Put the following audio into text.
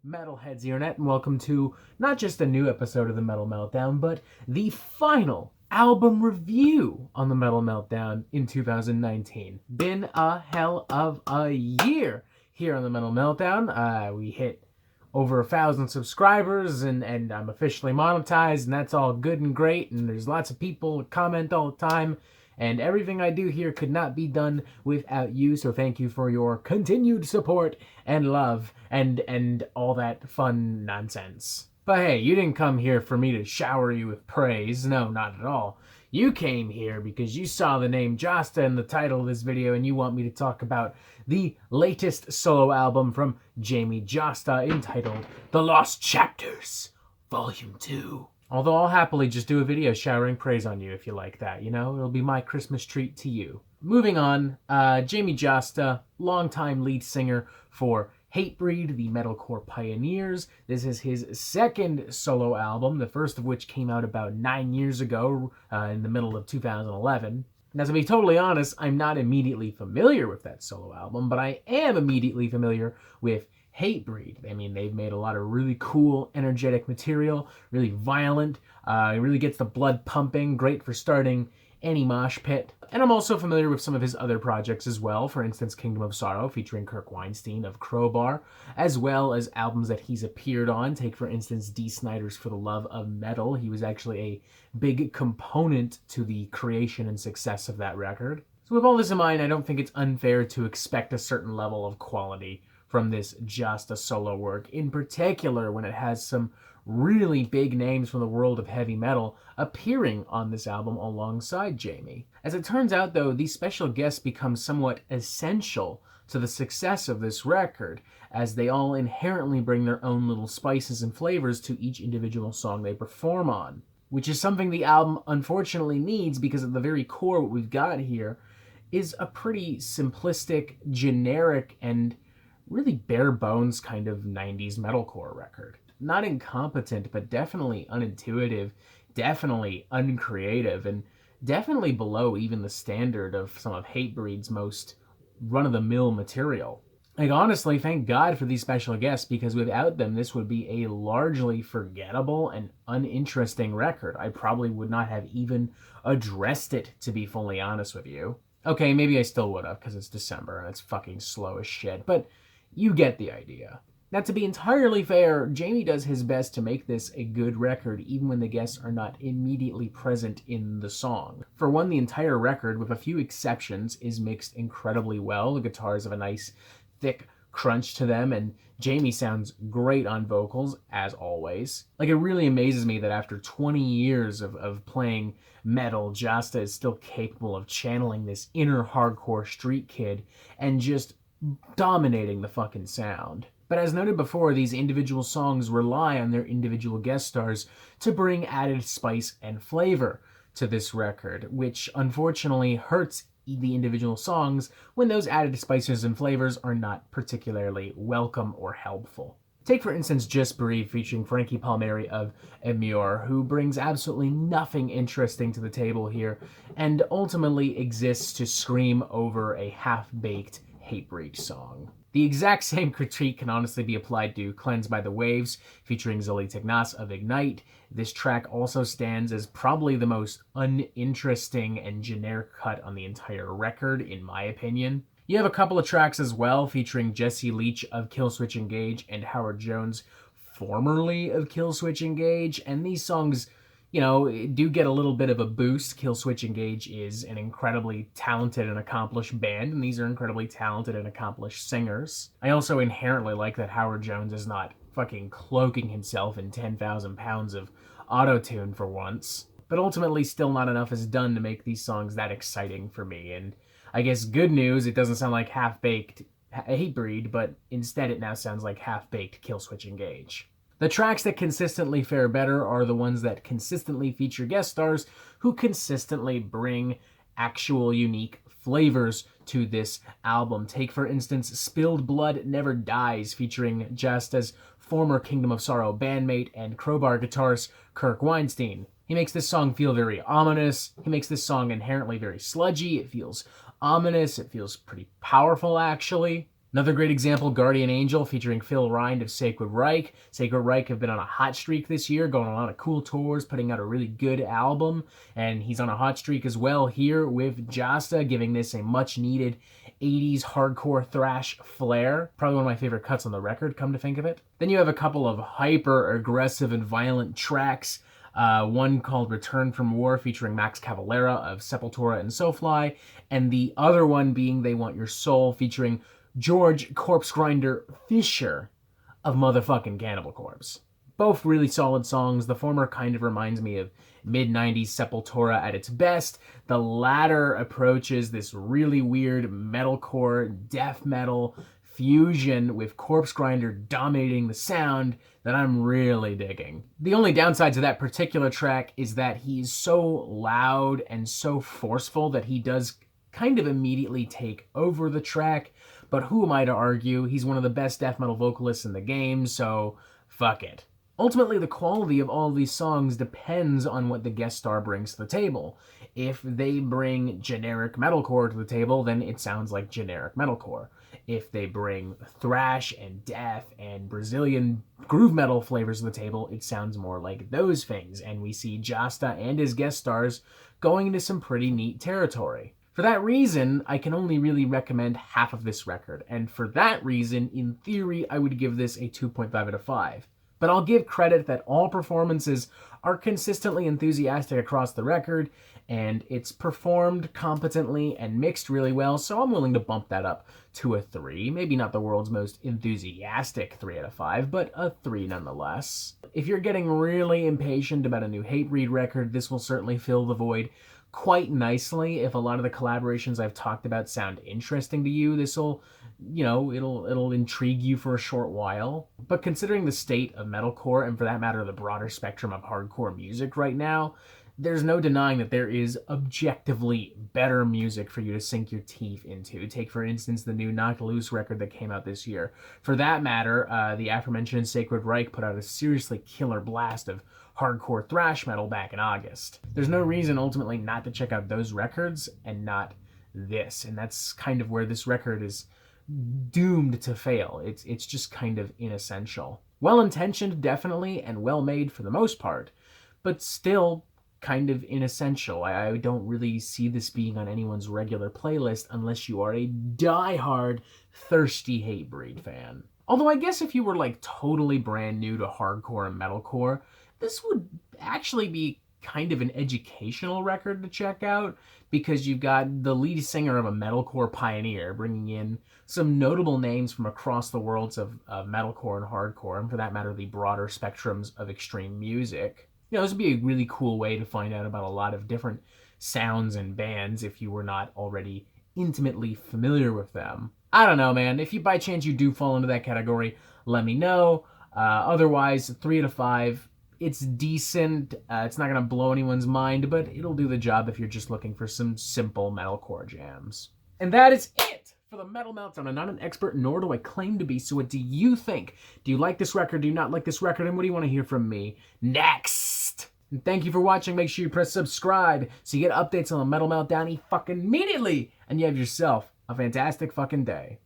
Metalheads Internet, and welcome to not just a new episode of the Metal Meltdown, but the final album review on the Metal Meltdown in 2019. Been a hell of a year here on the Metal Meltdown. We hit over 1,000 subscribers, and I'm officially monetized, and that's all good and great, and there's lots of people that comment all the time, and everything I do here could not be done without you, so thank you for your continued support and love and all that fun nonsense. But hey, you didn't come here for me to shower you with praise. No, not at all. You came here because you saw the name Jasta in the title of this video and you want me to talk about the latest solo album from Jamey Jasta entitled The Lost Chapters, Volume 2. Although I'll happily just do a video showering praise on you if you like that, you know? It'll be my Christmas treat to you. Moving on, Jamey Jasta, longtime lead singer for Hatebreed, the metalcore pioneers. This is his second solo album, the first of which came out about 9 years ago, in the middle of 2011. Now, to be totally honest, I'm not immediately familiar with that solo album, but I am immediately familiar with Hatebreed. I mean, they've made a lot of really cool, energetic material, really violent, it really gets the blood pumping, great for starting any mosh pit. And I'm also familiar with some of his other projects as well, for instance, Kingdom of Sorrow featuring Kirk Weinstein of Crowbar, as well as albums that he's appeared on. Take, for instance, Dee Snider's For the Love of Metal. He was actually a big component to the creation and success of that record. So with all this in mind, I don't think it's unfair to expect a certain level of quality from this Jasta solo work, in particular when it has some really big names from the world of heavy metal appearing on this album alongside Jamey. As it turns out, though, these special guests become somewhat essential to the success of this record, as they all inherently bring their own little spices and flavors to each individual song they perform on, which is something the album unfortunately needs, because at the very core what we've got here is a pretty simplistic, generic, and really bare bones kind of 90s metalcore record. Not incompetent, but definitely unintuitive, definitely uncreative, and definitely below even the standard of some of Hatebreed's most run-of-the-mill material. Like, honestly, thank God for these special guests, because without them, this would be a largely forgettable and uninteresting record. I probably would not have even addressed it, to be fully honest with you. Okay, maybe I still would have, because it's December and it's fucking slow as shit, but you get the idea. Now, to be entirely fair, Jamey does his best to make this a good record, even when the guests are not immediately present in the song. For one, the entire record, with a few exceptions, is mixed incredibly well. The guitars have a nice, thick crunch to them, and Jamey sounds great on vocals, as always. Like, it really amazes me that after 20 years of playing metal, Jasta is still capable of channeling this inner hardcore street kid and just dominating the fucking sound. But as noted before, these individual songs rely on their individual guest stars to bring added spice and flavor to this record, which unfortunately hurts the individual songs when those added spices and flavors are not particularly welcome or helpful. Take, for instance, Just Breathe featuring Frankie Palmieri of Emmure, who brings absolutely nothing interesting to the table here and ultimately exists to scream over a half-baked Hatebreed song. The exact same critique can honestly be applied to Cleansed by the Waves, featuring Zoli Tignas of Ignite. This track also stands as probably the most uninteresting and generic cut on the entire record, in my opinion. You have a couple of tracks as well, featuring Jesse Leach of Killswitch Engage and Howard Jones, formerly of Killswitch Engage, and these songs, you know, do get a little bit of a boost. Killswitch Engage is an incredibly talented and accomplished band, and these are incredibly talented and accomplished singers. I also inherently like that Howard Jones is not fucking cloaking himself in 10,000 pounds of auto-tune for once. But ultimately, still not enough is done to make these songs that exciting for me, and I guess good news, it doesn't sound like half-baked Hatebreed, but instead it now sounds like half-baked Killswitch Engage. The tracks that consistently fare better are the ones that consistently feature guest stars who consistently bring actual unique flavors to this album. Take, for instance, Spilled Blood Never Dies, featuring Jasta's former Kingdom of Sorrow bandmate and Crowbar guitarist Kirk Weinstein. He makes this song feel very ominous. He makes this song inherently very sludgy. It feels ominous. It feels pretty powerful, actually. Another great example, Guardian Angel featuring Phil Rind of Sacred Reich. Sacred Reich have been on a hot streak this year, going on a lot of cool tours, putting out a really good album, and he's on a hot streak as well here with Jasta, giving this a much-needed 80s hardcore thrash flair. Probably one of my favorite cuts on the record, come to think of it. Then you have a couple of hyper-aggressive and violent tracks. One called Return from War featuring Max Cavalera of Sepultura and Soulfly, and the other one being They Want Your Soul featuring George Corpse Grinder Fisher of motherfucking Cannibal Corpse. Both really solid songs. The former kind of reminds me of mid-90s Sepultura at its best. The latter approaches this really weird metalcore, death metal fusion with Corpse Grinder dominating the sound that I'm really digging. The only downside to that particular track is that he's so loud and so forceful that he does kind of immediately take over the track, but who am I to argue? He's one of the best death metal vocalists in the game, so fuck it. Ultimately, the quality of all of these songs depends on what the guest star brings to the table. If they bring generic metalcore to the table, then it sounds like generic metalcore. If they bring thrash and death and Brazilian groove metal flavors to the table, it sounds more like those things, and we see Jasta and his guest stars going into some pretty neat territory. For that reason, I can only really recommend half of this record, and for that reason, in theory, I would give this a 2.5 out of 5. But I'll give credit that all performances are consistently enthusiastic across the record, and it's performed competently and mixed really well, so I'm willing to bump that up to a 3. Maybe not the world's most enthusiastic 3 out of 5, but a 3 nonetheless. If you're getting really impatient about a new Hatebreed record, this will certainly fill the void quite nicely. If a lot of the collaborations I've talked about sound interesting to you, this'll, it'll intrigue you for a short while. But considering the state of metalcore, and for that matter, the broader spectrum of hardcore music right now, there's no denying that there is objectively better music for you to sink your teeth into. Take, for instance, the new Knocked Loose record that came out this year. For that matter, the aforementioned Sacred Reich put out a seriously killer blast of hardcore thrash metal back in August. There's no reason ultimately not to check out those records and not this, and that's kind of where this record is doomed to fail. It's just kind of inessential. Well-intentioned, definitely, and well-made for the most part, but still kind of inessential. I don't really see this being on anyone's regular playlist unless you are a die-hard, thirsty Hatebreed fan. Although I guess if you were like totally brand new to hardcore and metalcore, this would actually be kind of an educational record to check out, because you've got the lead singer of a metalcore pioneer bringing in some notable names from across the worlds of metalcore and hardcore, and for that matter, the broader spectrums of extreme music. This would be a really cool way to find out about a lot of different sounds and bands if you were not already intimately familiar with them. I don't know, man. If you by chance you do fall into that category, let me know. Otherwise, 3 out of 5. It's decent. It's not going to blow anyone's mind, but it'll do the job if you're just looking for some simple metalcore jams. And that is it for the Metal Meltdown. I'm not an expert, nor do I claim to be, so what do you think? Do you like this record? Do you not like this record? And what do you want to hear from me next? And thank you for watching. Make sure you press subscribe so you get updates on the Metal Meltdown fucking immediately, and you have yourself a fantastic fucking day.